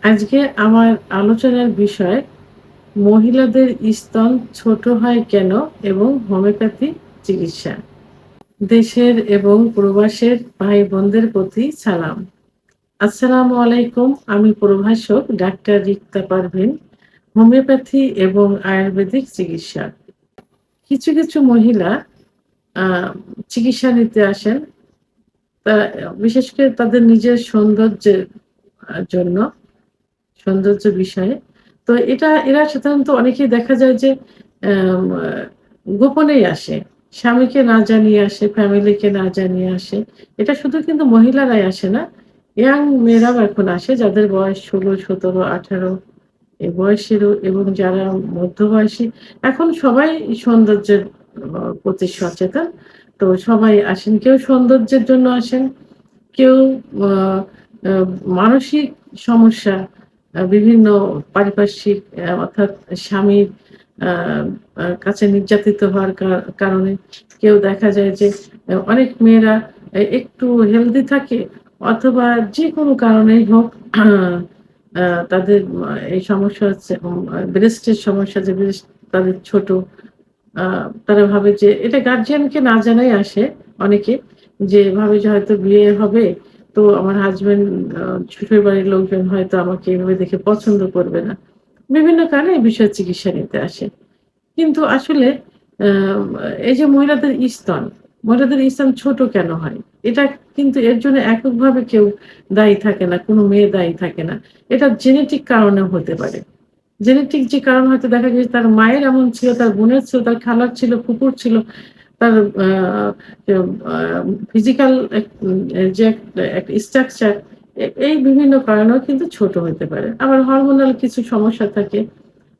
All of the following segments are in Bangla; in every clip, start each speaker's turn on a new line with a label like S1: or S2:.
S1: আজকে আমার আলোচনার বিষয় মহিলাদের স্তন ছোট হয় কেন এবং হোমিওপ্যাথি চিকিৎসা। দেশের এবং প্রবাসের ভাই বোনদের প্রতি সালাম। আসসালামু আলাইকুম। আমি প্রভাষক ডাক্তার রিক্তা পারভীন, হোমিওপ্যাথি এবং আয়ুর্বেদিক চিকিৎসক। কিছু মহিলা আ চিকিৎসা নিতে আসেন। তারা বিশেষ করে তাদের নিজের সৌন্দর্যের জন্য, সৌন্দর্য বিষয়ে। তো এরা সাধারণত অনেকেই দেখা যায় যে অ্যাম আ গোপনেই আসে। স্বামীকে না জানিয়ে আসে, ফ্যামিলিকে না জানিয়ে আসে। এটা শুধু কিন্তু মহিলারাই আসে না। ইয়াং মেয়েরাও এখন আসে যাদের বয়স ১৬, ১৭, ১৮ এই বয়সেরও এবং যারা মধ্যবয়সী। এখন সবাই সৌন্দর্যের প্রতি সচেতন। তো সবাই আসেন। কেউ সৌন্দর্যের জন্য আসেন, কেউ আ আ মানসিক সমস্যা, বিভিন্ন পারিপার্শ্বিক অর্থাৎ স্বামীর আ আ কাছে নির্যাতিত হওয়ার কারণে। কেউ দেখা যায় যে অনেক মেয়েরা একটু হেলথি থাকে অথবা যেকোনো কারণেই হোক আ তাদের এই সমস্যা হচ্ছে ব্রেস্টের সমস্যা, যে ব্রেস্ট তাদের ছোট। আ তারা ভাবে যে এটা গার্ডিয়ানকে না জানাই আসে অনেকে। যে ভাবে যে হয়তো বিয়ে হবে, তো আমার হাসব্যান্ড শ্বশুরবাড়ির লোকজন হয়তো আমাকে এভাবে দেখে পছন্দ করবে না। বিভিন্ন কারণে এই বিষয়ে চিকিৎসা নিতে আসে। কিন্তু আসলে আ এই যে মহিলাদের স্তন ছোট কেন হয়? এটা কিন্তু এর জন্য এককভাবে কেউ দায়ী থাকে না, কোন মেয়ে দায়ী থাকে না। এটা জেনেটিক কারণেও হতে পারে। জেনেটিক যে কারণ হয়তো দেখা গেছে তার মায়ের এমন ছিল, তার বোনের ছিল, তার খালার ছিল, ফুপুর ছিল। তার আ আ ফিজিক্যাল যে একটা স্ট্রাকচার, এই বিভিন্ন কারণেও কিন্তু ছোট হইতে পারে। আবার হরমোনাল কিছু সমস্যা থাকে।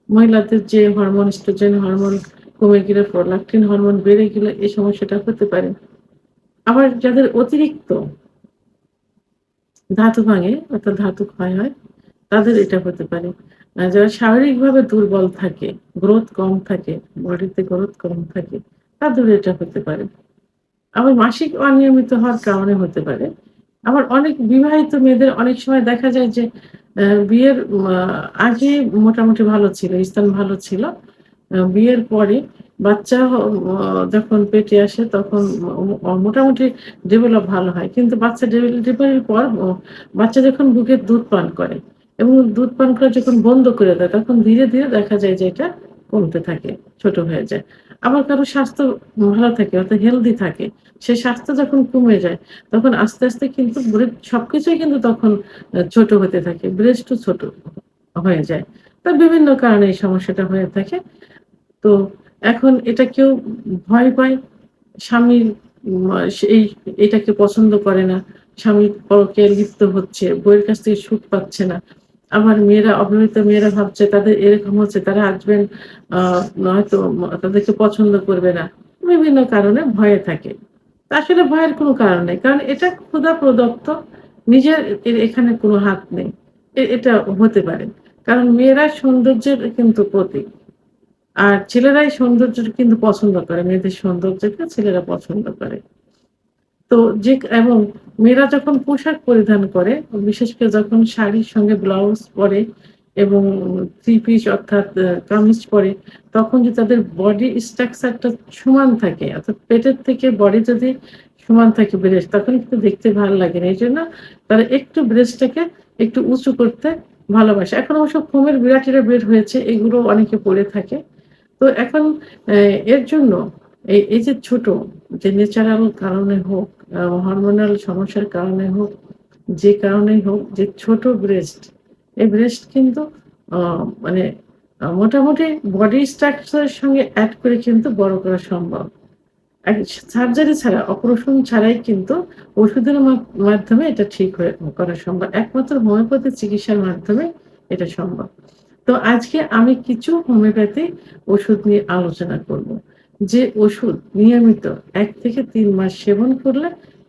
S1: মহিলাদের যে হরমোন, এস্ট্রোজেন হরমোন কমে গেলে, প্রোলাক্টিন হরমোন বেড়ে গেলে এই সমস্যাটা হতে পারে। আবার যাদের অতিরিক্ত ধাতু ভাঙে অর্থাৎ ধাতু ক্ষয় হয়, তাদের এটা হতে পারে। যারা শারীরিকভাবে দুর্বল থাকে, গ্রোথ কম থাকে, বডিতে গ্রোথ কম থাকে, তাদেরও এটা হতে পারে। আবার মাসিক অনিয়মিত হওয়ার কারণে হতে পারে। আবার অনেক বিবাহিত মেয়েদের অনেক সময় দেখা যায় যে বিয়ের আগে মোটামুটি ভালো ছিল, স্তন ভালো ছিল। বিয়ের পরে বাচ্চা যখন পেটে আসে তখন মোটামুটি ডেভেলপ ভালো হয়। কিন্তু বাচ্চা ডেলিভারির পর বাচ্চা যখন বুকের দুধ পান করে এবং দুধ পান করা যখন বন্ধ করে দেয়, তখন ধীরে দেখা যায় যে এটা কমতে থাকে, ছোট হয়ে যায়। আবার কারো স্বাস্থ্য ভালো থাকে অর্থাৎ হেলথি থাকে। সে স্বাস্থ্য যখন কমে যায়, তখন আস্তে কিন্তু সবকিছুই কিন্তু তখন ছোট হতে থাকে। ব্রেস্টও ছোট হয়ে যায়। তো বিভিন্ন কারণে এই সমস্যাটা হয়ে থাকে। তো এখন এটা কেউ ভয় পায়। স্বামীর সেই এটাকে পছন্দ করে না। স্বামী পরকীয়ায় লিপ্ত হচ্ছে, বউয়ের কাছ থেকে সুখ পাচ্ছে না। আবার অবিবাহিত মেয়েরা ভাবছে তাদের এরকম হচ্ছে, তারা হাসব্যান্ড আ হয়তো তাদেরকে পছন্দ করবে না। বিভিন্ন কারণে ভয়ে থাকে। আসলে ভয়ের কোনো কারণ নেই। কারণ এটা খোদা প্রদত্ত। নিজের এখানে কোনো হাত নেই। এটা হতে পারে। কারণ মেয়েরা সৌন্দর্যের কিন্তু প্রতীক। আর ছেলেরাই সৌন্দর্যটা কিন্তু পছন্দ করে। মেয়েদের সৌন্দর্যকে ছেলেরা পছন্দ করে। তো এবং মেয়েরা যখন পোশাক পরিধান করে, বিশেষ করে যখন শাড়ির সঙ্গে ব্লাউজ পরে এবং থ্রি পিস অর্থাৎ কামিজ পরে, তখন যদি তাদের বডি স্ট্রাকচার টা সমান থাকে, অর্থাৎ পেটের থেকে বডি যদি সমান থাকে ব্রেস্ট, তখন কিন্তু দেখতে ভালো লাগে না। এজন্য তারা একটু ব্রেস্টটাকে একটু উঁচু করতে ভালোবাসে। এখন অবশ্য ফোমের বিরাটিরা বের হয়েছে, এগুলো অনেকে পরে থাকে। তো এখন অ্যা এর জন্য এই যে ছোট, যে ন্যাচারাল কারণে হোক, হরমোনাল সমস্যার কারণে হোক, যে কারণেই হোক, যে ছোট ব্রেস্ট, এই ব্রেস্ট কিন্তু আ মানে মোটামুটি বডি স্ট্রাকচার এর সঙ্গে এড করে কিন্তু বড় করা সম্ভব। সার্জারি ছাড়া, অপারেশন ছাড়াই কিন্তু ওষুধের মাধ্যমে এটা ঠিক করা সম্ভব। একমাত্র হোমিওপ্যাথি চিকিৎসার মাধ্যমে এটা সম্ভব। তো আজকে আমি কিছু হোমিওপ্যাথি ওষুধ নিয়ে আলোচনা করব। যে ওষুধ নিয়মিত ১ থেকে ৩ মাস সেবন করলে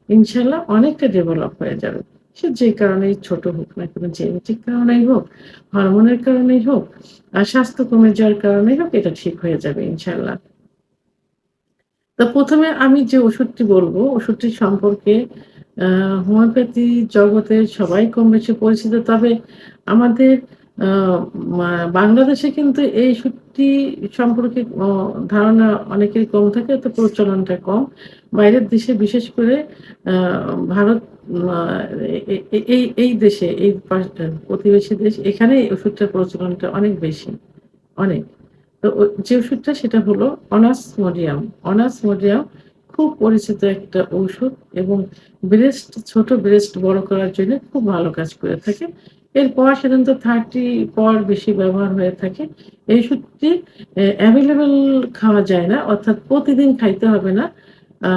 S1: ইনশাআল্লাহ অনেকটা ডেভেলপ হয়ে যাবে। সে যে কারণেই ছোট হোক না কেন, জেনেটিক কারণেই হোক, হরমোনের কারণেই হোক, স্বাস্থ্য কমে যাওয়ার কারণেই হোক, এটা ঠিক হয়ে যাবে ইনশাআল্লাহ। তো ১ম এ আমি যে ওষুধটি বলব, ওষুধটি সম্পর্কে আ হোমিওপ্যাথি জগতে সবাই কম বেশি পরিচিত। তবে আমাদের আ মা বাংলাদেশে কিন্তু এই ওষুধটি সম্পর্কে ধারণা অনেকেরই কম থাকে, তো প্রচলনটা কম। বাইরের দেশে বিশেষ করে আ ভারত আ এ এ এই এই দেশে এই প্রতিবেশী দেশ এখানে এই ওষুধটার প্রচলনটা অনেক বেশি, অনেক। তো যে ওষুধটা সেটা হলো অনাসমোডিয়াম। অনাসমোডিয়াম খুব পরিচিত একটা ঔষধ এবং ছোট ব্রেস্ট বড় করার জন্য খুব ভালো কাজ করে থাকে। এরপর সাধারণত 30 পর বেশি ব্যবহার হয়ে থাকে। এই ওষুধটি এভেইলেবল খাওয়া যায় না। অর্থাৎ প্রতিদিন খাইতে হবে না। আ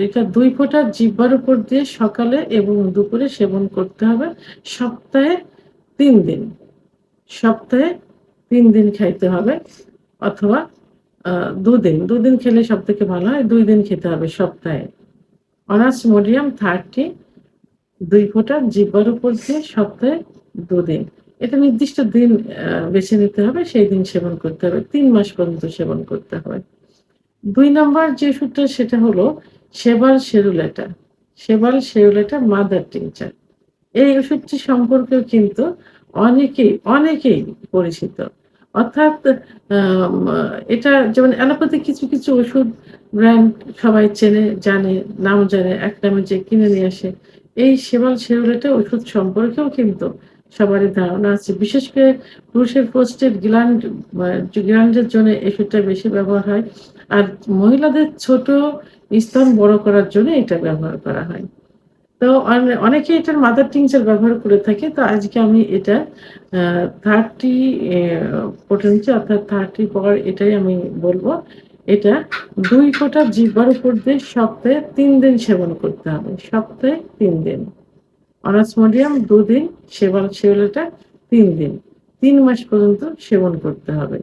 S1: এটা ২ ফোঁটা জিহ্বার উপর দিয়ে সকালে এবং দুপুরে সেবন করতে হবে। সপ্তাহে ৩ দিন। সপ্তাহে ৩ দিন খাইতে হবে অথবা আ ২ দিন খেলে সবথেকে ভালো হয়। ২ দিন খেতে হবে সপ্তাহে। অনাসমোডিয়াম 30 ২ ফোঁটা জিহ্বার উপর দিয়ে সপ্তাহে ২ দিন। এটা নির্দিষ্ট দিন বেছে নিতে হবে। সেই দিন সেবন করতে হবে। ৩ মাস পর্যন্ত সেবন করতে হবে। ২ নাম্বার যে ওষুধটা সেটা হলো সেবাল সেরুলেটা। সেবাল সেরুলেটা মাদার টিনচার। এই ওষুধটি সম্পর্কেও কিন্তু অনেকেই পরিচিত। অর্থাৎ আম এটা যেমন অ্যালোপ্যাথিক কিছু ওষুধ ব্র্যান্ড সবাই চেনে, জানে, নাম জানে, এক নামে যে কিনে নিয়ে আসে। এই সেবাল সেরুলেটা ওষুধ সম্পর্কেও কিন্তু সবারই ধারণা আছে। বিশেষ করে পুরুষের প্রোস্টেট গ্ল্যান্ডের জন্য এই ওষুধটা বেশি ব্যবহার হয়। আর মহিলাদের ছোট স্তন বড় করার জন্য এটা ব্যবহার করা হয়। তো অনেকে এটার মাদার টিংচার ব্যবহার করে থাকে। তো আজকে আমি এটা আ 30 এ potency অর্থাৎ 30 পর এটাই আমি বলব। এটা ২ ফোঁটা জিহ্বার উপর দিয়ে সপ্তাহে ৩ দিন সেবন করতে হবে। সপ্তাহে 3 দিন। অনাসমোডিয়াম ২ দিন, শেওলাটা ৩ দিন। ৩ মাস পর্যন্ত সেবন করতে হবে।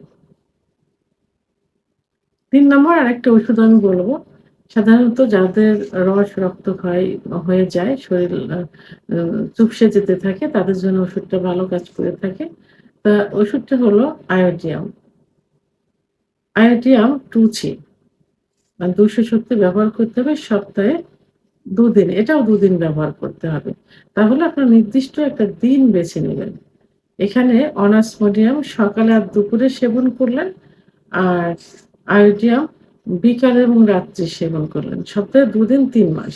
S1: ৩ নম্বর আরেকটা ওষুধ আমি বলব। সাধারণত যাদের রক্তক্ষয় হয়ে যায়, শরীর আ আ চুপসে যেতে থাকে তাদের জন্য ওষুধটা ভালো কাজ করে থাকে। ওষুধটা হলো আয়োডিয়াম। আয়োডিয়াম 2C ২70 ব্যবহার করতে হবে সপ্তাহে ২ দিন। এটাও ২ দিন ব্যবহার করতে হবে। তাহলে আপনার নির্দিষ্ট একটা দিন বেছে নিবেন। এখানে অনাসমোডিয়াম সকালে আর দুপুরে সেবন করলেন। আর আয়োডিয়াম বিকালে এবং রাত্রে সেবন করলেন। সপ্তাহে ২ দিন ৩ মাস।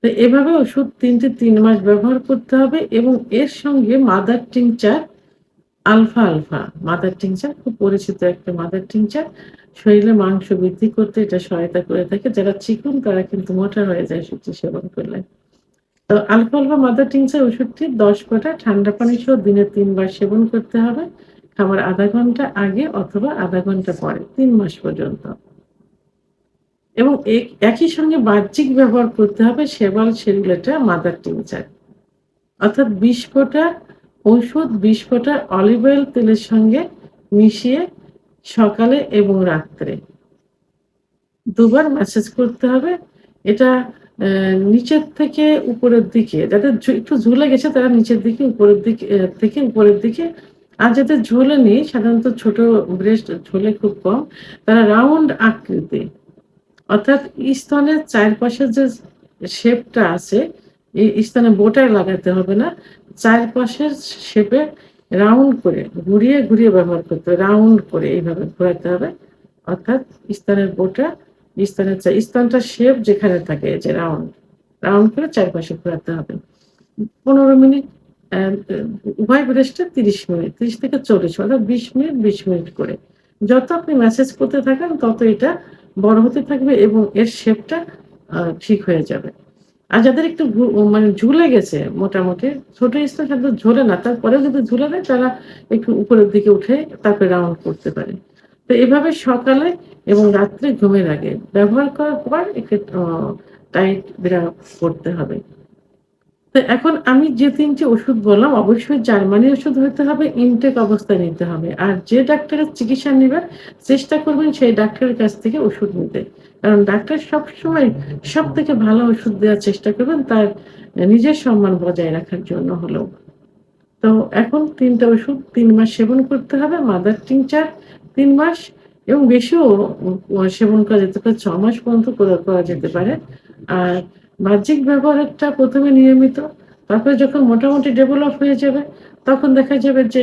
S1: তো এভাবে ওষুধ ৩ মাস ব্যবহার করতে হবে এবং এর সঙ্গে mother tincture alpha. Mother tincture খুব পরিচিত একটা মাদার টিংচার। শরীরে মাংস বৃদ্ধি করতে এটা সহায়তা করে থাকে। যারা চিকন তারা কিন্তু মোটা হয়ে যায় ওষুধটি সেবন করলে। তো আলফা মাদার টিংচার ওষুধটি ১০ ফোঁটা ঠান্ডা পানি সহ দিনে ৩ বার সেবন করতে হবে। খাবার ০.৫ ঘন্টা আগে অথবা ০.৫ ঘন্টা পরে ৩ মাস পর্যন্ত। এবং একই সঙ্গে বাহ্যিক ব্যবহার করতে হবে সেবাল সেরুলেটা মাদার টিংচার। অর্থাৎ ২০ ফোঁটা ঔষধ ২০ ফোঁটা অলিভ অয়েল তেলের সঙ্গে মিশিয়ে সকালে এবং রাত্রে ২ বার ম্যাসেজ করতে হবে। এটা নিচের থেকে উপরের দিকে যাদের একটু ঝুলে গেছে তারা নিচের দিকে উপরের দিকে থেকে উপরের দিকে। আর যাদের ঝোলেনি সাধারণত ছোট ব্রেস্ট ঝোলে খুব কম, তারা রাউন্ড আকৃতি অর্থাৎ স্তনের চারপাশের যে শেপটা আছে, এই স্তনে বোটায় লাগাতে হবে না। চারপাশের শেপে রাউন্ড করে ঘুরিয়ে ব্যবহার করতে হবে। রাউন্ড করে এইভাবে ঘোরাতে হবে। অর্থাৎ স্তনের বোটা স্তনটার শেপ যেখানে থাকে এই যে রাউন্ড করে চারপাশে ঘোরাতে হবে। ১৫ মিনিট অ্যা অ্যা উভয় ব্রেস্টে ৩০ মিনিট, ৩০ থেকে ৪০ অর্থাৎ ২০ মিনিট করে। যত আপনি ম্যাসেজ করতে থাকবেন তত এটা বড় হতে থাকবে এবং এর শেপটা ঠিক হয়ে যাবে। আর যাদের একটু মানে ঝুলে গেছে মোটামুটি, ছোট স্তন সাধারণত ঝোলে না। তারপরেও যদি ঝুলে দেয় তারা একটু উপরের দিকে উঠে তারপরে রাউন্ড করতে পারে। তো এভাবে সকালে এবং রাত্রে ঘুমের আগে ব্যবহার করার পর একে টাইট ব্রা পড়তে হবে। তো এখন আমি যে ৩ টি ওষুধ বললাম অবশ্যই জার্মানি ওষুধ হতে হবে, ইনটেক অবস্থায় নিতে হবে। আর যে ডাক্তারের চিকিৎসা নিবেন চেষ্টা করবেন সেই ডাক্তারের কাছ থেকে ওষুধ নিতে। কারণ ডাক্তার সবসময় সবথেকে ভালো ওষুধ দেওয়ার চেষ্টা করবেন তার নিজের সম্মান বজায় রাখার জন্য হলেও। তো এখন ৩ টা ওষুধ ৩ মাস সেবন করতে হবে। মাদার টিংচার ৩ মাস এবং বেশিও সেবন করা যেতে পারে। ৬ মাস পর্যন্ত করা যেতে পারে। আর বাহ্যিক ব্যবহারেরটা ১ম এ নিয়মিত, তারপরে যখন মোটামুটি ডেভেলপ হয়ে যাবে, তখন দেখা যাবে যে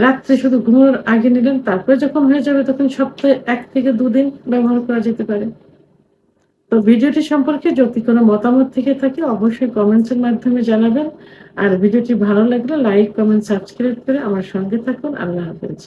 S1: রাত্রে শুধু ঘুমানোর আগে নিলেন, তারপরে যখন হয়ে যাবে তখন সপ্তাহে ১ থেকে ২ দিন ব্যবহার করা যেতে পারে। তো ভিডিওটি সম্পর্কে যদি কোনো মতামত থেকে থাকে অবশ্যই কমেন্টস এর মাধ্যমে জানাবেন। আর ভিডিওটি ভালো লাগলে লাইক, কমেন্ট, সাবস্ক্রাইব করে আমার সঙ্গে থাকুন। আল্লাহ হাফেজ।